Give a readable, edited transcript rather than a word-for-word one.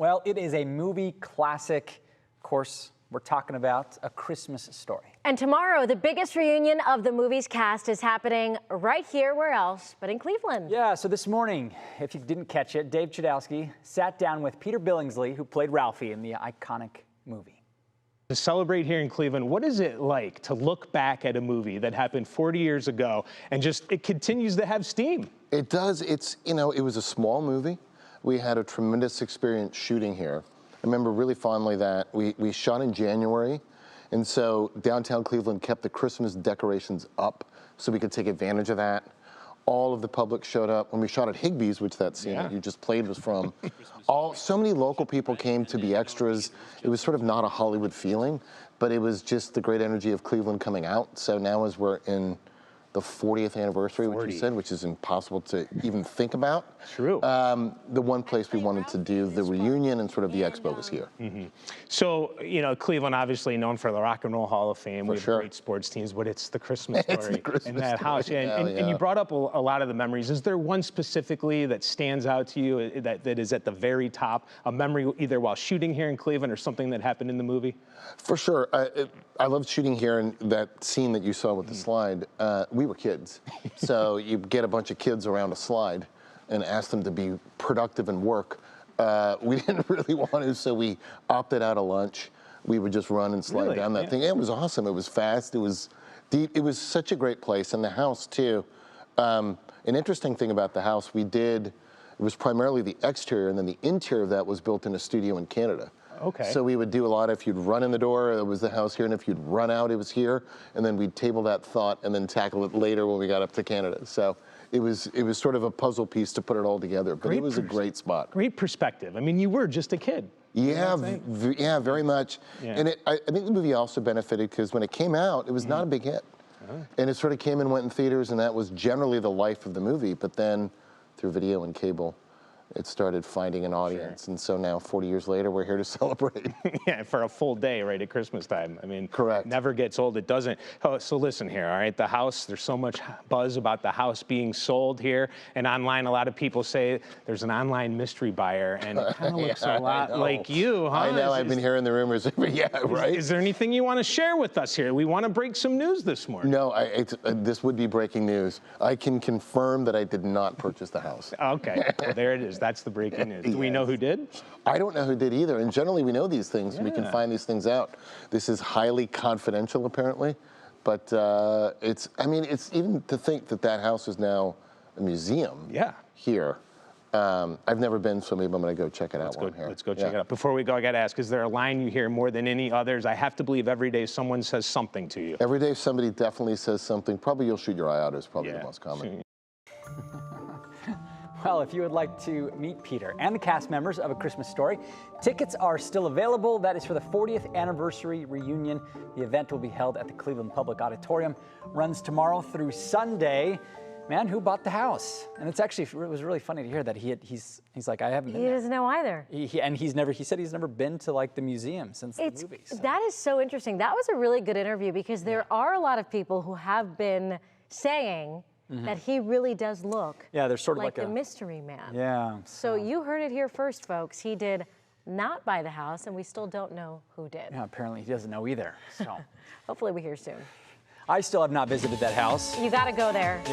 Well, it is a movie classic. Of course, we're talking about A Christmas Story. And tomorrow, the biggest reunion of the movie's cast is happening right here, where else but in Cleveland. Yeah, so this morning, if you didn't catch it, Dave Chudowsky sat down with Peter Billingsley, who played Ralphie in the iconic movie. To celebrate here in Cleveland, what is it like to look back at a movie that happened 40 years ago and just it continues to have steam? It does. It's, you know, it was a small movie. We had a tremendous experience shooting here. I remember really fondly that we shot in January, and so downtown Cleveland kept the Christmas decorations up so we could take advantage of that. All of the public showed up. When we shot at Higbee's, which that scene that you just played was from, so many local people came to be extras. It was sort of not a Hollywood feeling, but it was just the great energy of Cleveland coming out. So now as we're in the 40th anniversary, which you said, which is impossible to even think about. True. The one place we wanted to do the reunion and sort of the expo was here. So, you know, Cleveland obviously known for the Rock and Roll Hall of Fame. We have great sports teams, but it's the Christmas story in that house. And you brought up a lot of the memories. Is there one specifically that stands out to you that is at the very top, a memory either while shooting here in Cleveland or something that happened in the movie? For sure. I loved shooting here, and that scene that you saw with the slide, we were kids. So you get a bunch of kids around a slide and ask them to be productive and work. We didn't really want to, so we opted out of lunch. We would just run and slide down that thing. It was awesome. It was fast. It was deep. It was such a great place. And the house, too. An interesting thing about the house, it was primarily the exterior, and then the interior of that was built in a studio in Canada. Okay. So we would do a lot. If you'd run in the door, it was the house here, and if you'd run out, it was here. And then we'd table that thought and then tackle it later when we got up to Canada. So it was sort of a puzzle piece to put it all together. But it was a great spot. Great perspective. I mean, you were just a kid. Yeah, yeah, very much. Yeah. And I think the movie also benefited because when it came out, it was not a big hit. And it sort of came and went in theaters, and that was generally the life of the movie. But then through video and cable, it started finding an audience, and so now 40 years later, we're here to celebrate. Yeah, for a full day right at Christmas time. I mean, correct. Never gets old. It doesn't. Oh, so listen here, all right? The house, there's so much buzz about the house being sold here, and online, a lot of people say there's an online mystery buyer, and it kind of looks a lot like you, huh? I know. I've been hearing the rumors. Yeah, right. Is there anything you want to share with us here? We want to break some news this morning. No, this would be breaking news. I can confirm that I did not purchase the house. Okay, well, there it is. That's the breaking news. Do we know who did? I don't know who did either. And generally, we know these things. We can find these things out. This is highly confidential, apparently. But it's even to think that that house is now a museum here. I've never been, so maybe I'm going to go check it out. Let's go check it out. Before we go, I got to ask, is there a line you hear more than any others? I have to believe every day someone says something to you. Every day somebody definitely says something. Probably you'll shoot your eye out is probably the most common. Well, if you would like to meet Peter and the cast members of A Christmas Story, tickets are still available. That is for the 40th anniversary reunion. The event will be held at the Cleveland Public Auditorium. Runs tomorrow through Sunday. Man, who bought the house? And it was really funny to hear that he's like, I haven't been there. He doesn't know either. He said he's never been to like the museum since the movies. So. That is so interesting. That was a really good interview because there are a lot of people who have been saying that he really does look there's sort of like a mystery man. Yeah. So you heard it here first, folks. He did not buy the house, and we still don't know who did. Yeah, apparently he doesn't know either. So hopefully we hear soon. I still have not visited that house. You got to go there. Yeah.